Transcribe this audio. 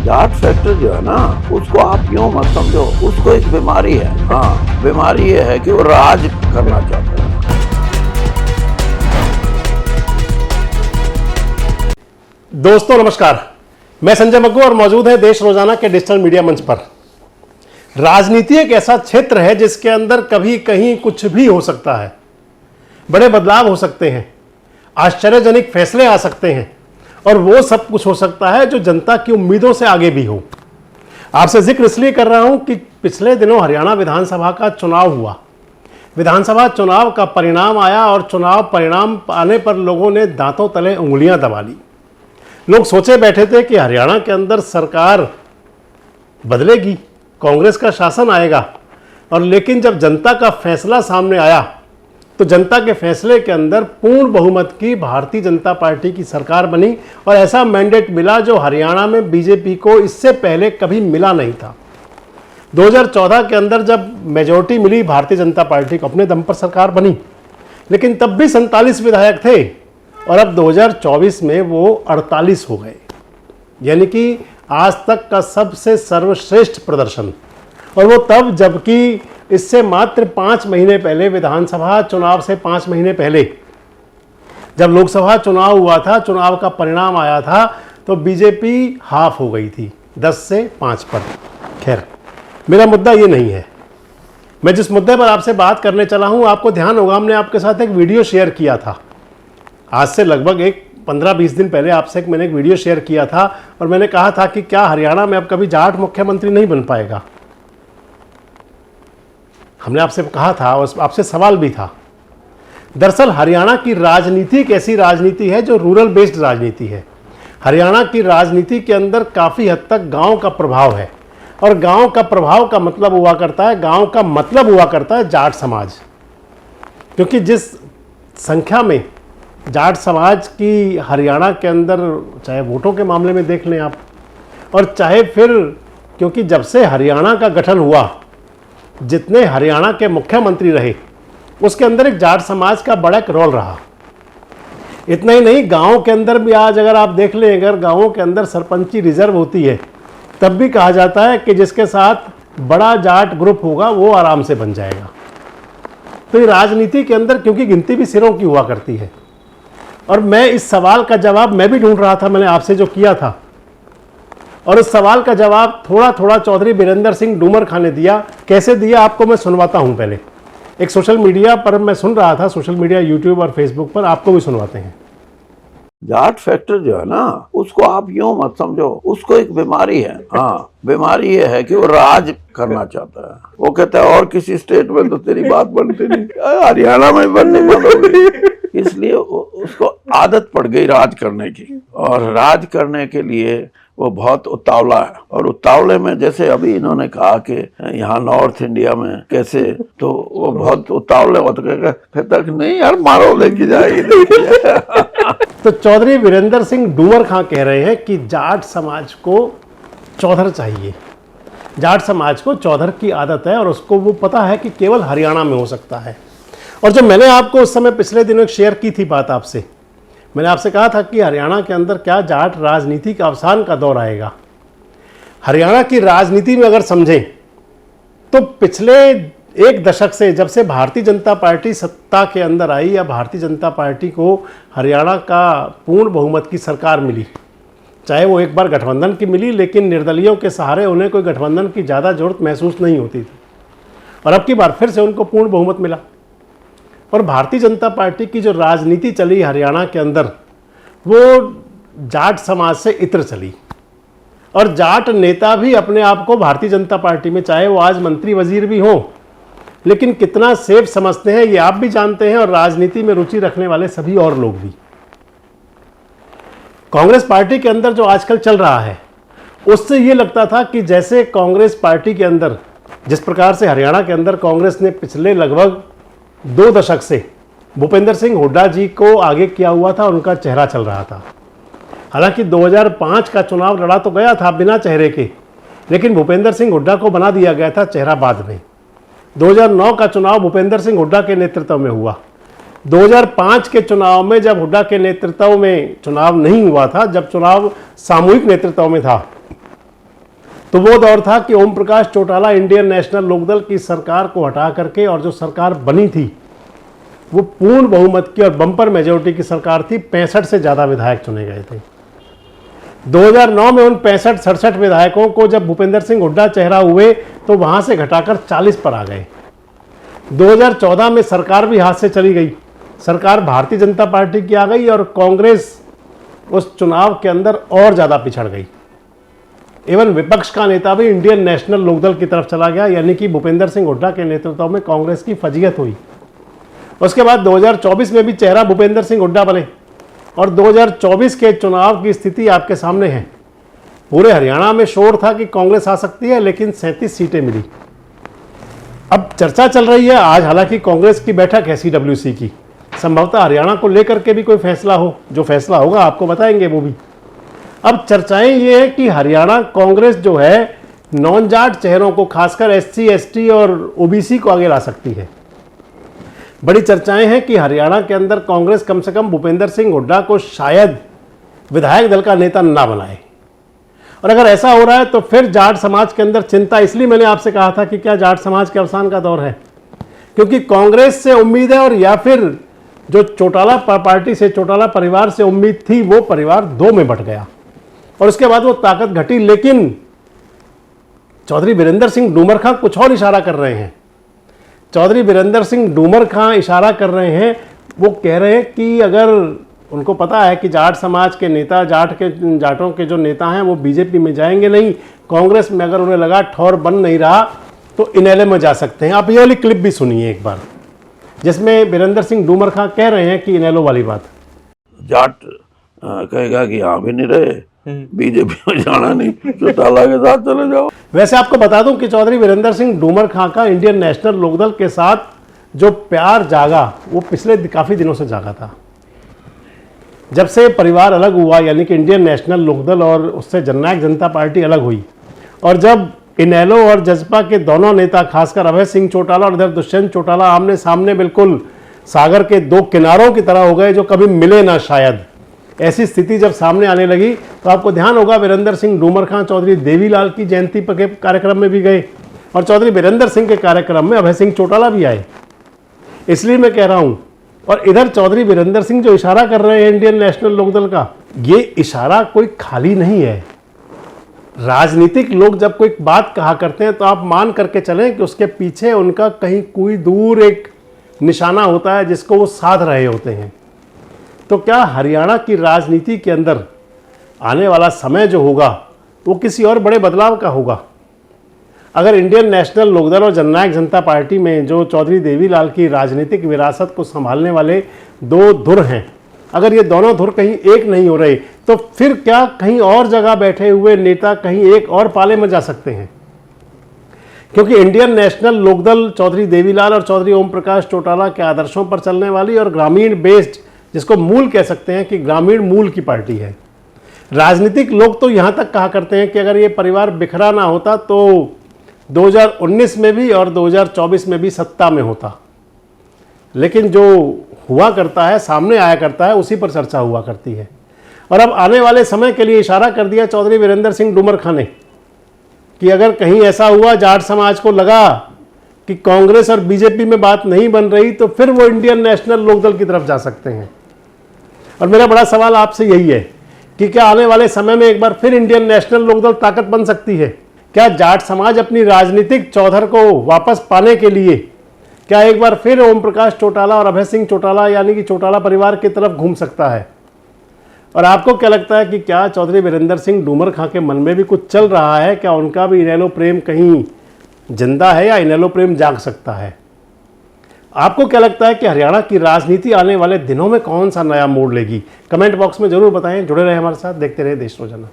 Jat factor जो है ना, उसको आप यूं मत समझो, उसको एक बीमारी है। हाँ, बीमारी ये है कि वो राज करना चाहता है। दोस्तों नमस्कार, मैं संजय मग्गू और मौजूद है देश रोजाना के डिजिटल मीडिया मंच पर। राजनीति एक ऐसा क्षेत्र है जिसके अंदर कभी कहीं कुछ भी हो सकता है। बड़े बदलाव हो सकते हैं, आश्चर्यजनक फैसले आ सकते हैं और वो सब कुछ हो सकता है जो जनता की उम्मीदों से आगे भी हो। आपसे जिक्र इसलिए कर रहा हूं कि पिछले दिनों हरियाणा विधानसभा का चुनाव हुआ। विधानसभा चुनाव का परिणाम आया और चुनाव परिणाम आने पर लोगों ने दांतों तले उंगलियां दबा ली। लोग सोचे बैठे थे कि हरियाणा के अंदर सरकार बदलेगी, कांग्रेस का शासन आएगा, और लेकिन जब जनता का फैसला सामने आया तो जनता के फैसले के अंदर पूर्ण बहुमत की भारतीय जनता पार्टी की सरकार बनी और ऐसा मैंडेट मिला जो हरियाणा में बीजेपी को इससे पहले कभी मिला नहीं था। 2014 के अंदर जब मेजॉरिटी मिली भारतीय जनता पार्टी को, अपने दम पर सरकार बनी, लेकिन तब भी 47 विधायक थे और अब 2024 में वो 48 हो गए, यानी कि आज तक का सबसे सर्वश्रेष्ठ प्रदर्शन। और वो तब जबकि इससे मात्र 5 महीने पहले, विधानसभा चुनाव से 5 महीने पहले जब लोकसभा चुनाव हुआ था, चुनाव का परिणाम आया था, तो बीजेपी हाफ हो गई थी 10 से 5 पर। खैर, मेरा मुद्दा ये नहीं है। मैं जिस मुद्दे पर आपसे बात करने चला हूं, आपको ध्यान होगा हमने आपके साथ एक वीडियो शेयर किया था। आज से लगभग 15-20 दिन पहले आपसे मैंने एक वीडियो शेयर किया था और मैंने कहा था कि क्या हरियाणा में अब कभी जाट मुख्यमंत्री नहीं बन पाएगा। हमने आपसे कहा था और आपसे सवाल भी था। दरअसल हरियाणा की राजनीति एक ऐसी राजनीति है जो रूरल बेस्ड राजनीति है। हरियाणा की राजनीति के अंदर काफ़ी हद तक गांव का प्रभाव है और गांव का प्रभाव का मतलब हुआ करता है, गांव का मतलब हुआ करता है जाट समाज। क्योंकि जिस संख्या में जाट समाज की हरियाणा के अंदर, चाहे वोटों के मामले में देख लें आप, और चाहे फिर क्योंकि जब से हरियाणा का गठन हुआ, जितने हरियाणा के मुख्यमंत्री रहे, उसके अंदर एक जाट समाज का बड़ा एक रोल रहा। इतना ही नहीं, गांव के अंदर भी आज अगर आप देख लें, अगर गांवों के अंदर सरपंची रिजर्व होती है, तब भी कहा जाता है कि जिसके साथ बड़ा जाट ग्रुप होगा वो आराम से बन जाएगा। तो ये राजनीति के अंदर क्योंकि गिनती भी सिरों की हुआ करती है। और मैं इस सवाल का जवाब मैं भी ढूंढ रहा था, मैंने आपसे जो किया था, और उस सवाल का जवाब थोड़ा थोड़ा चौधरी वीरेंद्र सिंह डूमरखां ने दिया। कैसे दिया आपको मैं सुनवाता हूं। पहले एक सोशल मीडिया पर मैं सुन रहा था, सोशल मीडिया यूट्यूब और फेसबुक पर, आपको भी सुनवाते हैं। जाट फैक्टर जो है ना, उसको आप यूं मत समझो, उसको एक बीमारी है। हाँ, बीमारी ये है कि वो राज करना चाहता है। वो कहता है और किसी स्टेट में तो तेरी बात बनती नहीं, हरियाणा में बनने बंद हो गई। इसलिए उसको आदत पड़ गई राज करने की, और राज करने के लिए वो बहुत उतावला है। और उतावले में, जैसे अभी इन्होंने कहा कि यहाँ नॉर्थ इंडिया में कैसे, तो वो बहुत उतावले होते, कहता कि नहीं यार, मारो, लेके जाएगी। तो चौधरी वीरेंद्र सिंह डूमरखां कह रहे हैं कि जाट समाज को चौधर चाहिए, जाट समाज को चौधर की आदत है और उसको वो पता है कि केवल हरियाणा में हो सकता है। और जब मैंने आपको उस समय पिछले दिनों शेयर की थी बात आपसे, मैंने आपसे कहा था कि हरियाणा के अंदर क्या जाट राजनीति का अवसान का दौर आएगा। हरियाणा की राजनीति में अगर समझें तो पिछले 1 दशक से, जब से भारतीय जनता पार्टी सत्ता के अंदर आई, या भारतीय जनता पार्टी को हरियाणा का पूर्ण बहुमत की सरकार मिली, चाहे वो एक बार गठबंधन की मिली, लेकिन निर्दलीयों के सहारे उन्हें कोई गठबंधन की ज़्यादा जरूरत महसूस नहीं होती थी, और अब की बार फिर से उनको पूर्ण बहुमत मिला। और भारतीय जनता पार्टी की जो राजनीति चली हरियाणा के अंदर, वो जाट समाज से इतर चली, और जाट नेता भी अपने आप को भारतीय जनता पार्टी में, चाहे वो आज मंत्री वजीर भी हों, लेकिन कितना सेफ समझते हैं ये आप भी जानते हैं, और राजनीति में रुचि रखने वाले सभी और लोग भी। कांग्रेस पार्टी के अंदर जो आजकल चल रहा है, उससे ये लगता था कि जैसे कांग्रेस पार्टी के अंदर, जिस प्रकार से हरियाणा के अंदर कांग्रेस ने पिछले लगभग 2 दशक से भूपेंद्र सिंह हुड्डा जी को आगे किया हुआ था, उनका चेहरा चल रहा था। हालांकि 2005 का चुनाव लड़ा तो गया था बिना चेहरे के, लेकिन भूपेंद्र सिंह हुड्डा को बना दिया गया था चेहरा बाद में। 2009 का चुनाव भूपेंद्र सिंह हुड्डा के नेतृत्व में हुआ। 2005 के चुनाव में जब हुड्डा के नेतृत्व में चुनाव नहीं हुआ था, जब चुनाव सामूहिक नेतृत्व में था, तो वो दौर था कि ओम प्रकाश चौटाला इंडियन नेशनल लोकदल की सरकार को हटा करके, और जो सरकार बनी थी वो पूर्ण बहुमत की और बम्पर मेजोरिटी की सरकार थी। 65 से ज़्यादा विधायक चुने गए थे। 2009 में उन 65-67 विधायकों को जब भूपेंद्र सिंह हुड्डा चेहरा हुए तो वहां से घटाकर 40 पर आ गए। 2014 में सरकार भी हाथ से चली गई, सरकार भारतीय जनता पार्टी की आ गई और कांग्रेस उस चुनाव के अंदर और ज़्यादा पिछड़ गई। एवं विपक्ष का नेता भी इंडियन नेशनल लोकदल की तरफ चला गया, यानी कि भूपेंद्र सिंह हुड्डा के नेतृत्व में कांग्रेस की फजीयत हुई। उसके बाद 2024 में भी चेहरा भूपेंद्र सिंह हुड्डा बने और 2024 के चुनाव की स्थिति आपके सामने है। पूरे हरियाणा में शोर था कि कांग्रेस आ सकती है, लेकिन 37 सीटें मिली। अब चर्चा चल रही है आज, हालांकि कांग्रेस की बैठक है CWC की, संभवतः हरियाणा को लेकर के भी कोई फैसला हो, जो फैसला होगा आपको बताएंगे वो भी। अब चर्चाएं ये है कि हरियाणा कांग्रेस जो है नॉन जाट चेहरों को, खासकर SC ST और OBC को आगे ला सकती है। बड़ी चर्चाएं हैं कि हरियाणा के अंदर कांग्रेस कम से कम भूपेंद्र सिंह हुड्डा को शायद विधायक दल का नेता ना बनाए, और अगर ऐसा हो रहा है तो फिर जाट समाज के अंदर चिंता। इसलिए मैंने आपसे कहा था कि क्या जाट समाज के अवसान का दौर है, क्योंकि कांग्रेस से उम्मीद है, और या फिर जो चौटाला पार्टी से, चौटाला परिवार से उम्मीद थी, वो परिवार दो में बंट गया और उसके बाद वो ताकत घटी। लेकिन चौधरी वीरेंद्र सिंह डूमर खां कुछ और इशारा कर रहे हैं। चौधरी वीरेंद्र सिंह डूमर खां इशारा कर रहे हैं, वो कह रहे हैं कि अगर उनको पता है कि जाट समाज के नेता, जाटों के जो नेता हैं वो बीजेपी में जाएंगे नहीं, कांग्रेस में अगर उन्हें लगा ठौर बन नहीं रहा तो इनेलो में जा सकते हैं। आप ये वाली क्लिप भी सुनिए एक बार, जिसमें वीरेंद्र सिंह डूमर खां कह रहे हैं कि इनेलो वाली बात। जाट कहेगा कि यहाँ भी नहीं रहे, बीजेपी में जाना नहीं, चौटाला के साथ चले जाओ। वैसे आपको बता दूं कि चौधरी वीरेंद्र सिंह डूमर खां का इंडियन नेशनल लोकदल के साथ जो प्यार जागा वो पिछले काफ़ी दिनों से जागा था। जब से परिवार अलग हुआ, यानी कि इंडियन नेशनल लोकदल और उससे जननायक जनता पार्टी अलग हुई, और जब इनेलो और जसपा के दोनों नेता, खासकर अभय सिंह चौटाला और इधर दुष्यंत चौटाला, आमने सामने बिल्कुल सागर के दो किनारों की तरह हो गए जो कभी मिले ना शायद, ऐसी स्थिति जब सामने आने लगी तो आपको ध्यान होगा वीरेंद्र सिंह डूमर खां चौधरी देवीलाल की जयंती के कार्यक्रम में भी गए और चौधरी वीरेंद्र सिंह के कार्यक्रम में अभय सिंह चौटाला भी आए। इसलिए मैं कह रहा हूं, और इधर चौधरी वीरेंद्र सिंह जो इशारा कर रहे हैं इंडियन नेशनल लोकदल का, ये इशारा कोई खाली नहीं है। राजनीतिक लोग जब कोई बात कहा करते हैं तो आप मान करके चलें कि उसके पीछे उनका कहीं कोई दूर एक निशाना होता है जिसको वो साध रहे होते हैं। तो क्या हरियाणा की राजनीति के अंदर आने वाला समय जो होगा वो किसी और बड़े बदलाव का होगा? अगर इंडियन नेशनल लोकदल और जननायक जनता पार्टी में जो चौधरी देवीलाल की राजनीतिक विरासत को संभालने वाले दो धुर हैं, अगर ये दोनों धुर कहीं एक नहीं हो रहे, तो फिर क्या कहीं और जगह बैठे हुए नेता कहीं एक और पाले में जा सकते हैं? क्योंकि इंडियन नेशनल लोकदल चौधरी देवीलाल और चौधरी ओम प्रकाश चौटाला के आदर्शों पर चलने वाली और ग्रामीण बेस्ड, जिसको मूल कह सकते हैं कि ग्रामीण मूल की पार्टी है। राजनीतिक लोग तो यहाँ तक कहा करते हैं कि अगर ये परिवार बिखरा ना होता तो 2019 में भी और 2024 में भी सत्ता में होता, लेकिन जो हुआ करता है, सामने आया करता है, उसी पर चर्चा हुआ करती है। और अब आने वाले समय के लिए इशारा कर दिया चौधरी वीरेंद्र सिंह डूमर खां ने कि अगर कहीं ऐसा हुआ, जाट समाज को लगा कि कांग्रेस और बीजेपी में बात नहीं बन रही, तो फिर वो इंडियन नेशनल लोकदल की तरफ जा सकते हैं। और मेरा बड़ा सवाल आपसे यही है कि क्या आने वाले समय में एक बार फिर इंडियन नेशनल लोकदल ताकत बन सकती है? क्या जाट समाज अपनी राजनीतिक चौधर को वापस पाने के लिए क्या एक बार फिर ओम प्रकाश चौटाला और अभय सिंह चौटाला यानी कि चौटाला परिवार की तरफ घूम सकता है? और आपको क्या लगता है कि क्या चौधरी वीरेंद्र सिंह डूमर खां के मन में भी कुछ चल रहा है? क्या उनका भी इनेलो प्रेम कहीं जिंदा है या इनेलो प्रेम जाग सकता है? आपको क्या लगता है कि हरियाणा की राजनीति आने वाले दिनों में कौन सा नया मोड़ लेगी? कमेंट बॉक्स में जरूर बताएं। जुड़े रहे हमारे साथ, देखते रहे देश रोजाना।